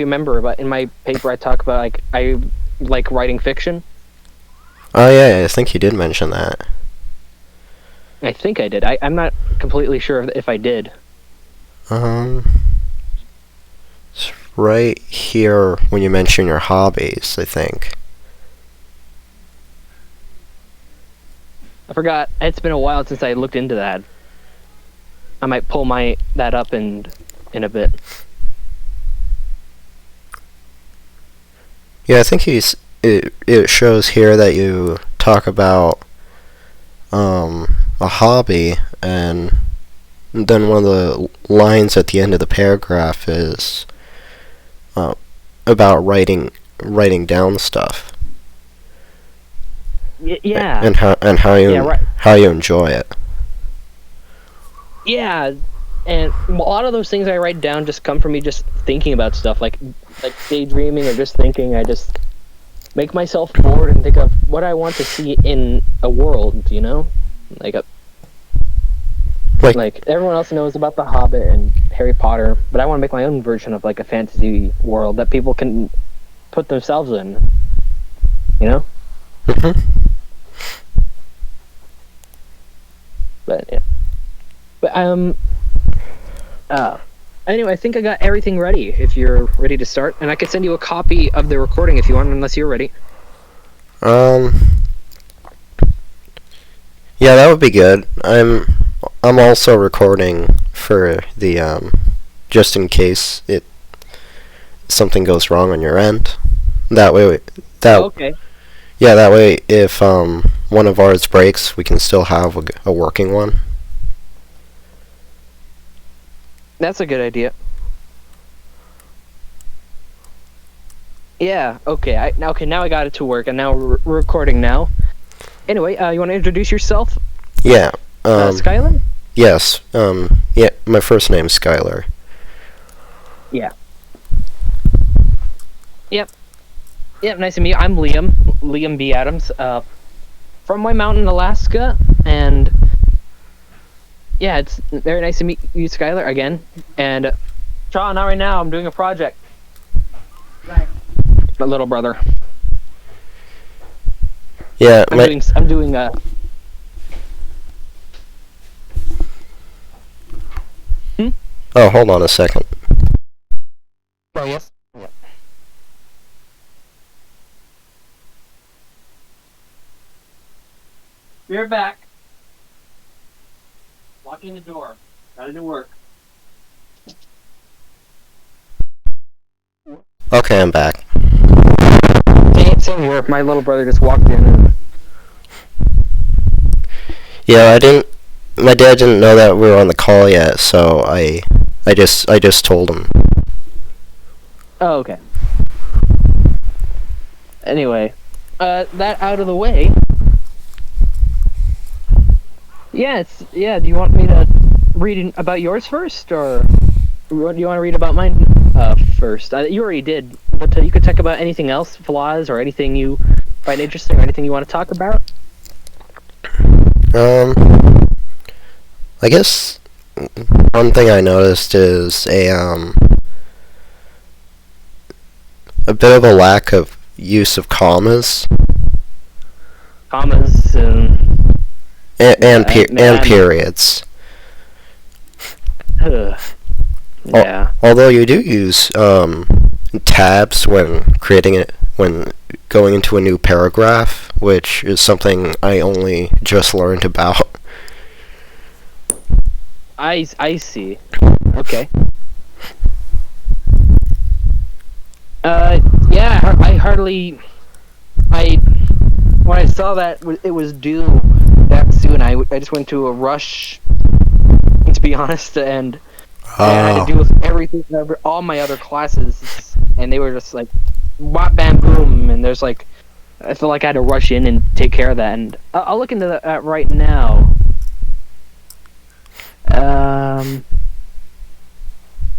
remember, but in my paper I talk about like I like writing fiction. Oh yeah, I think you did mention that. I think I did. I'm not completely sure if I did. Um, it's right here when you mention your hobbies, I think. I forgot. It's been a while since I looked into that. I might pull that up in a bit. Yeah, I think it shows here that you talk about a hobby, and then one of the lines at the end of the paragraph is uh, about writing down stuff Yeah. and how you Yeah. Right. how you enjoy it. Yeah. And a lot of those things I write down just come from me just thinking about stuff, like daydreaming or just thinking. I just make myself bored and think of what I want to see in a world. Like a like everyone else knows about The Hobbit and Harry Potter, but I want to make my own version of like a fantasy world that people can put themselves in. Mhm. But yeah. But anyway, I think I got everything ready. If you're ready to start, and I could send you a copy of the recording if you want, unless you're ready. Um. Yeah, that would be good. I'm also recording for the just in case something goes wrong on your end. That way, Okay. yeah, that way if one of ours breaks, we can still have a working one. That's a good idea. Yeah. Okay. Now I got it to work, and now we're recording now. Anyway, you want to introduce yourself? Yeah. Skylar? Yes. Yeah. My first name's Skylar. Yeah. Yep. Yep. Nice to meet you. I'm Liam B. Adams. From White Mountain, Alaska, and yeah, it's very nice to meet you, Skylar, again. And Sean, not right now. I'm doing a project. Right. My little brother. Yeah. I'm doing a. Oh, hold on a second. Oh, yes. Yeah. You're back. Locking the door. Gotta do work. Okay, I'm back. Same here. My little brother just walked in. And... Yeah, my dad didn't know that we were on the call yet, so I just told him. Oh, okay. Anyway, that out of the way. Yeah, do you want me to read about yours first, or do you want to read about mine first? You already did, but you could talk about anything else, flaws, or anything you find interesting, or anything you want to talk about. I guess one thing I noticed is a bit of a lack of use of commas. Commas and periods. Yeah. Although you do use tabs when going into a new paragraph, which is something I only just learned about. I see. Okay. Yeah, when I saw that it was due that soon, I just went to a rush, to be honest, and I had to deal with everything, all my other classes, and they were just like, whop, bam, boom, and there's like, I feel like I had to rush in and take care of that, and I'll look into that right now.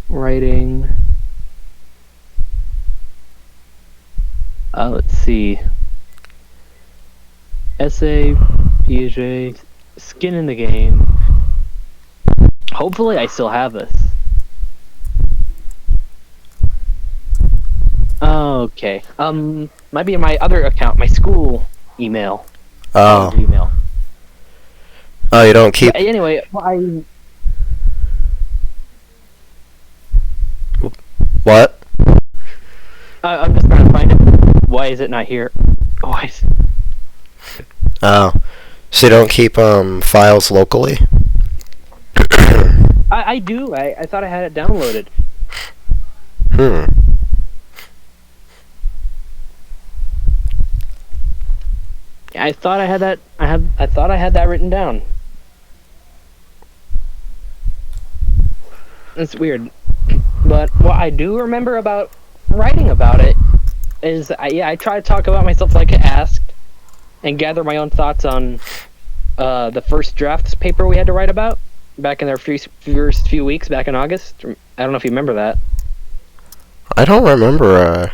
Writing. Let's see. Essay, Piaget, skin in the game. Hopefully I still have this. Okay. Might be in my other account, my school email. Oh. Email. Oh, you don't keep... But anyway, What? I'm just trying to find it. Why is it not here? Oh, Oh. So you don't keep, files locally? I do. I thought I had it downloaded. I thought I had that. I thought I had that written down. It's weird, but what I do remember about writing about it is, I try to talk about myself like I asked, and gather my own thoughts on the first drafts paper we had to write about back in our first few weeks back in August. I don't know if you remember that. I don't remember,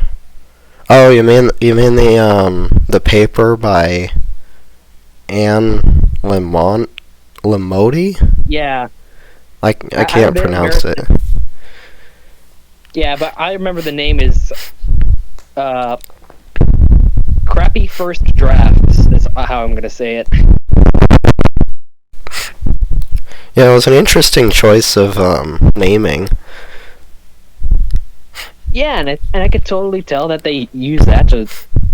Oh, you mean the paper by Anne Lamoti? Yeah. I can't pronounce it. Yeah, but I remember the name is Crappy First Drafts is how I'm gonna say it. Yeah, it was an interesting choice of naming. Yeah, and I could totally tell that they use that to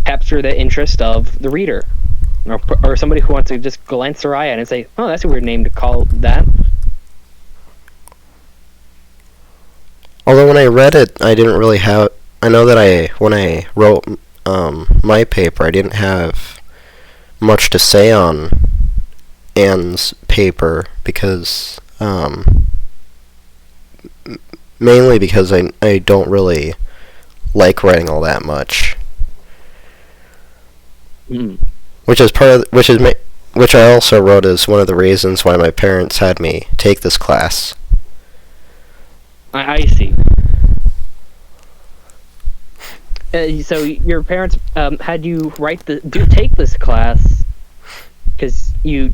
capture the interest of the reader, or somebody who wants to just glance their eye at it and say, "Oh, that's a weird name to call that." Although when I read it, I didn't really have... I know that when I wrote my paper, I didn't have much to say on Anne's paper because... mainly because I don't really like writing all that much. Which I also wrote as one of the reasons why my parents had me take this class. I see. So your parents had you take this class because you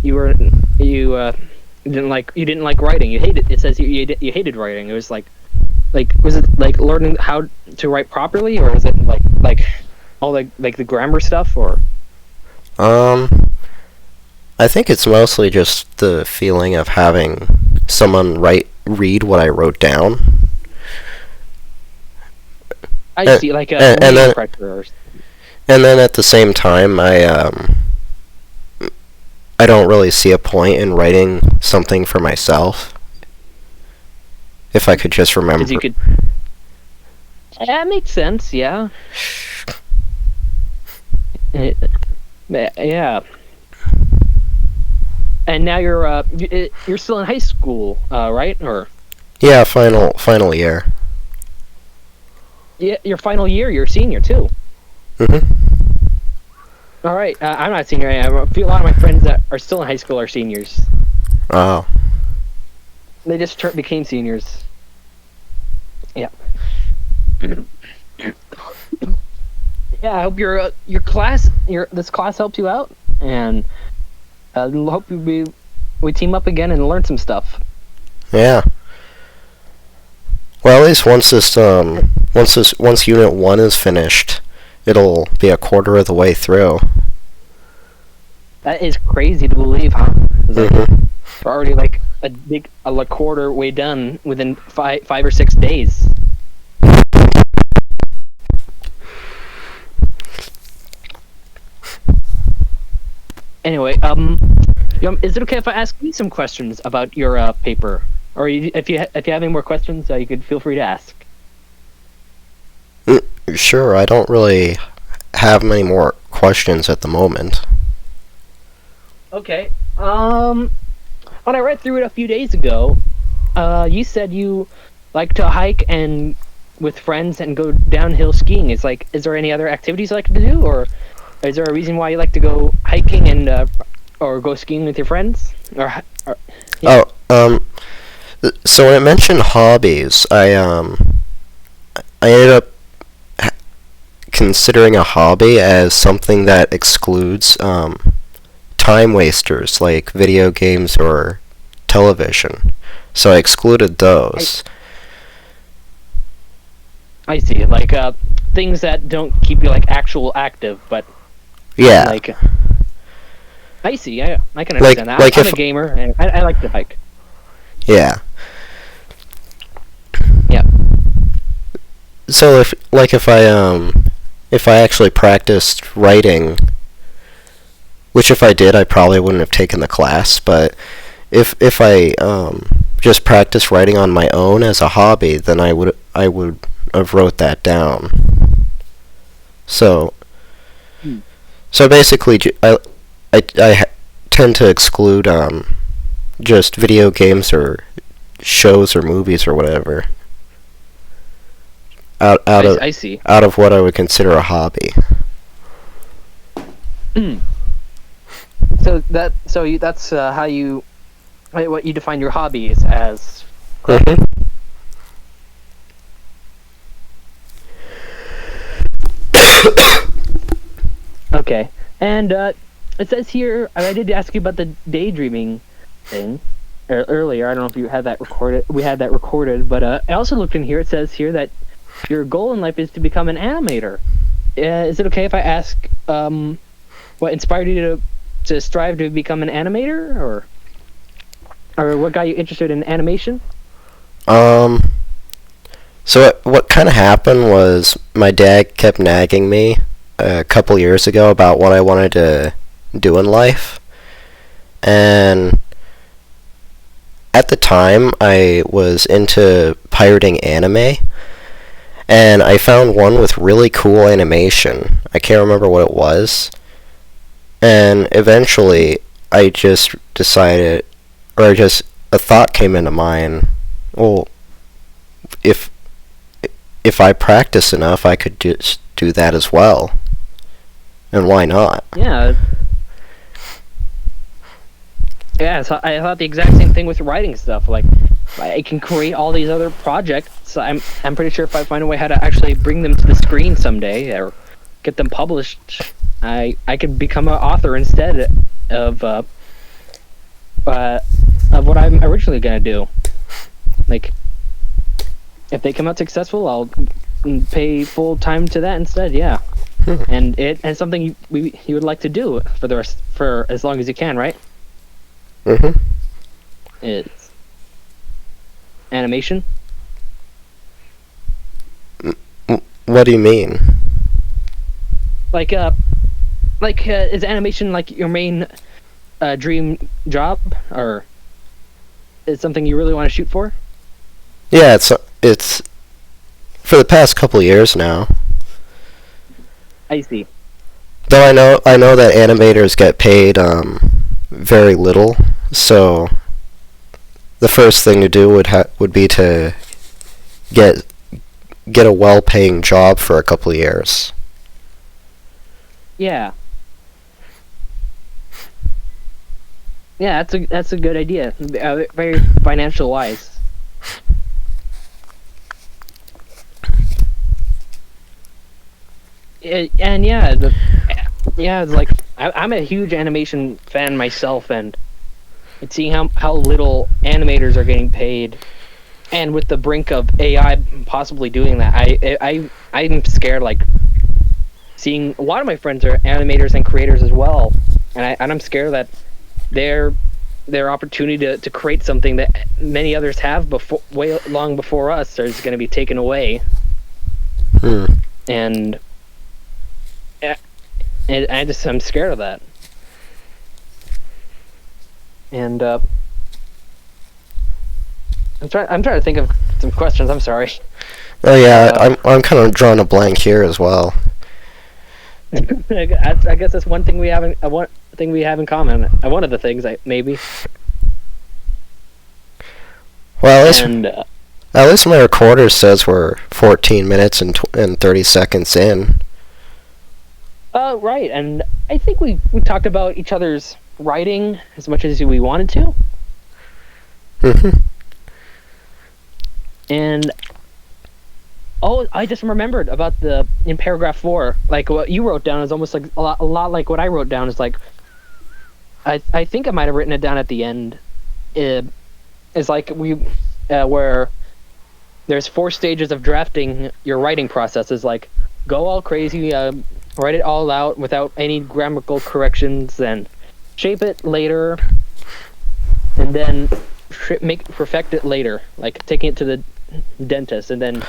didn't like writing. You hated. It says you hated writing. It was like was it like learning how to write properly, or is it like all the grammar stuff, or? I think it's mostly just the feeling of having someone read what I wrote down. I see, like a reading pressure. And then at the same time, I don't really see a point in writing something for myself. If I could just remember. That makes sense, yeah. Yeah. And now you're still in high school, right? Or? Yeah, final year. Yeah, your final year. You're a senior too. All right, I'm not a senior. I feel a lot of my friends that are still in high school are seniors. Oh. They just became seniors. Yeah. Yeah, I hope this class helped you out, and hope we team up again and learn some stuff. Yeah. Well, at least once Unit 1 is finished, it'll be a quarter of the way through. That is crazy to believe, huh? We're already like a quarter way done within 5 or 6 days. Anyway, is it okay if I ask you some questions about your paper? Or if you have any more questions, you could feel free to ask. Sure, I don't really have many more questions at the moment. Okay. When I read through it a few days ago, you said you like to hike and with friends and go downhill skiing. Is there any other activities you like to do, or is there a reason why you like to go hiking and or go skiing with your friends? Yeah. So when it mentioned hobbies, I ended up considering a hobby as something that excludes time wasters like video games or television. So I excluded those. I see. things that don't keep you like actual active, but Yeah. like I see. I can Like- understand that. like I'm if- a gamer and I like to hike. Yeah. Yeah. So if I actually practiced writing, which if I did, I probably wouldn't have taken the class, but if I just practiced writing on my own as a hobby, then I would have wrote that down. So so basically I tend to exclude just video games or shows or movies or whatever out of I see. out of what I would consider a hobby. So that's how you what you define your hobbies as. Mhm. Okay. And it says here, I did ask you about the daydreaming thing earlier. I don't know if you had that recorded. We had that recorded, but I also looked in here. It says here that your goal in life is to become an animator. Is it okay if I ask what inspired you to strive to become an animator, or what got you interested in animation? So what kind of happened was my dad kept nagging me a couple years ago about what I wanted to do in life, and at the time I was into pirating anime, and I found one with really cool animation. I can't remember what it was, and eventually I just decided, or just a thought came into mind, well, if I practice enough, I could just do that as well. And why not? Yeah. Yeah, so I thought the exact same thing with writing stuff. Like, I can create all these other projects. I'm pretty sure if I find a way how to actually bring them to the screen someday or get them published, I could become an author instead of what I'm originally gonna do. Like, if they come out successful, I'll pay full time to that instead. Yeah. And something you would like to do for as long as you can, right? Mhm. It's animation. What do you mean? Like is animation like your main dream job, or is it something you really want to shoot for? Yeah, it's for the past couple years now. I see. Though I know that animators get paid very little, so the first thing to do would be to get a well-paying job for a couple of years. Yeah. Yeah, that's a good idea. Very financial wise. And it's like I'm a huge animation fan myself, and seeing how little animators are getting paid, and with the brink of AI possibly doing that, I'm scared. Like, seeing a lot of my friends are animators and creators as well, and I'm scared that their opportunity to create something that many others have way long before us is going to be taken away. And I'm scared of that. And I'm trying to think of some questions. I'm sorry. Oh yeah, I'm kind of drawing a blank here as well. I guess that's one thing we have in common. One of the things, maybe. Well, And at least my recorder says we're 14 minutes and 30 seconds in. Right, and I think we talked about each other's writing as much as we wanted to. Mhm. And I just remembered about in paragraph 4, like what you wrote down is almost like a lot like what I wrote down. Is like, I think I might have written it down at the end. It's like where there's 4 stages of drafting your writing process. Is like go all crazy, write it all out without any grammatical corrections, then shape it later, and then perfect it later, like taking it to the dentist, and then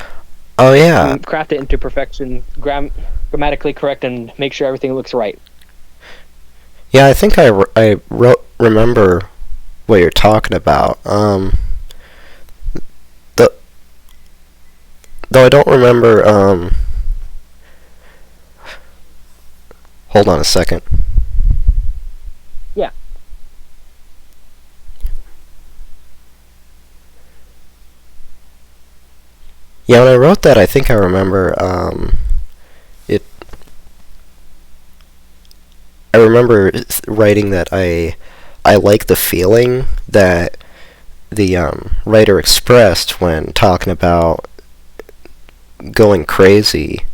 Oh yeah. craft it into perfection, grammatically correct, and make sure everything looks right. Yeah, I think remember what you're talking about. The though I don't remember. Hold on a second. Yeah. Yeah, when I wrote that, I think I remember. It. I remember writing that I like the feeling that the writer expressed when talking about going crazy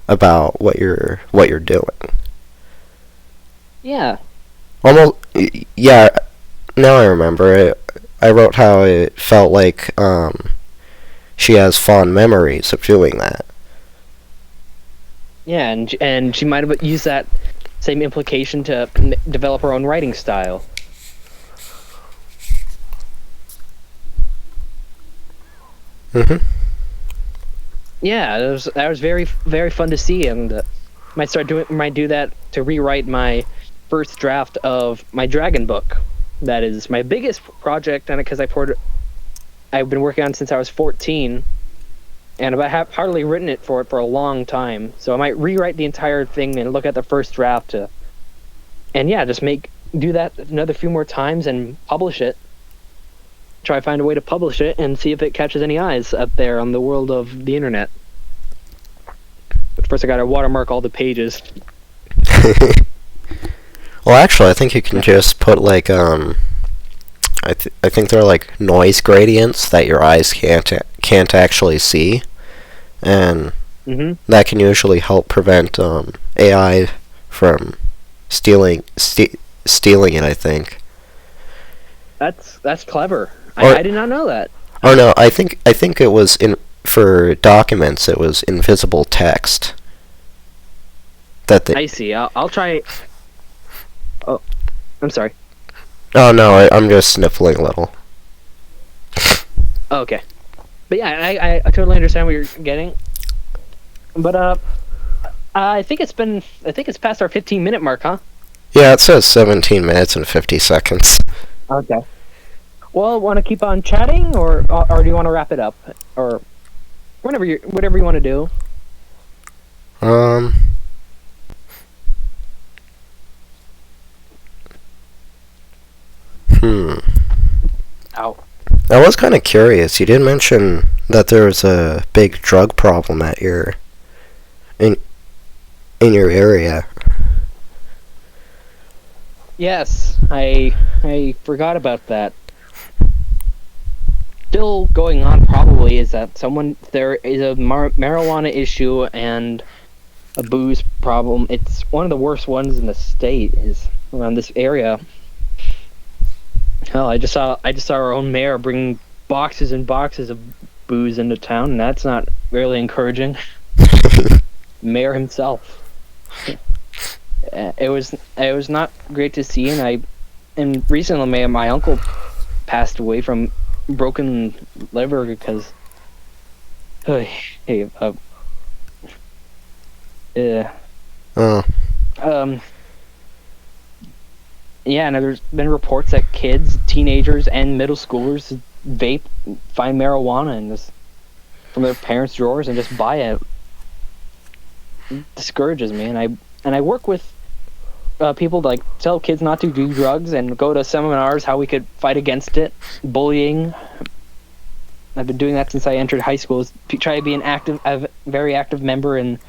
about what you're doing. Yeah. Almost, yeah. Now I remember. I wrote how it felt like she has fond memories of doing that. Yeah, and she might have used that same implication to develop her own writing style. Mhm. Yeah, that was very very fun to see, and might do that to rewrite my first draft of my dragon book. That is my biggest project, and because I've been working on it since I was 14, and I have hardly written it for a long time. So I might rewrite the entire thing and look at the first draft and yeah, just do that another few more times and publish it. Try to find a way to publish it and see if it catches any eyes up there on the world of the internet. But first, I gotta watermark all the pages. Well, actually, I think you can just put like I think they're like noise gradients that your eyes can't actually see, and that can usually help prevent AI from stealing it. I think. That's clever. Or- I did not know that. Oh no, I think it was for documents. It was invisible text. I see. I'll try. Oh, I'm sorry. Oh no, I'm just sniffling a little. Oh, okay, but yeah, I totally understand what you're getting. But I think it's past our 15-minute mark, huh? Yeah, it says 17 minutes and 50 seconds. Okay. Well, want to keep on chatting, or do you want to wrap it up, or whatever you want to do? Ow. I was kind of curious. You did mention that there was a big drug problem at in your area. Yes, I forgot about that. Still going on probably is that there is a marijuana issue and a booze problem. It's one of the worst ones in the state is around this area. Hell, I just saw our own mayor bringing boxes and boxes of booze into town, and that's not really encouraging. Mayor himself. It was not great to see, and recently my uncle passed away from broken liver because yeah, and there's been reports that kids, teenagers, and middle schoolers find marijuana from their parents' drawers and just buy it. It discourages me, and I work with people to tell kids not to do drugs and go to seminars how we could fight against it, bullying. I've been doing that since I entered high school. Try to be a very active member in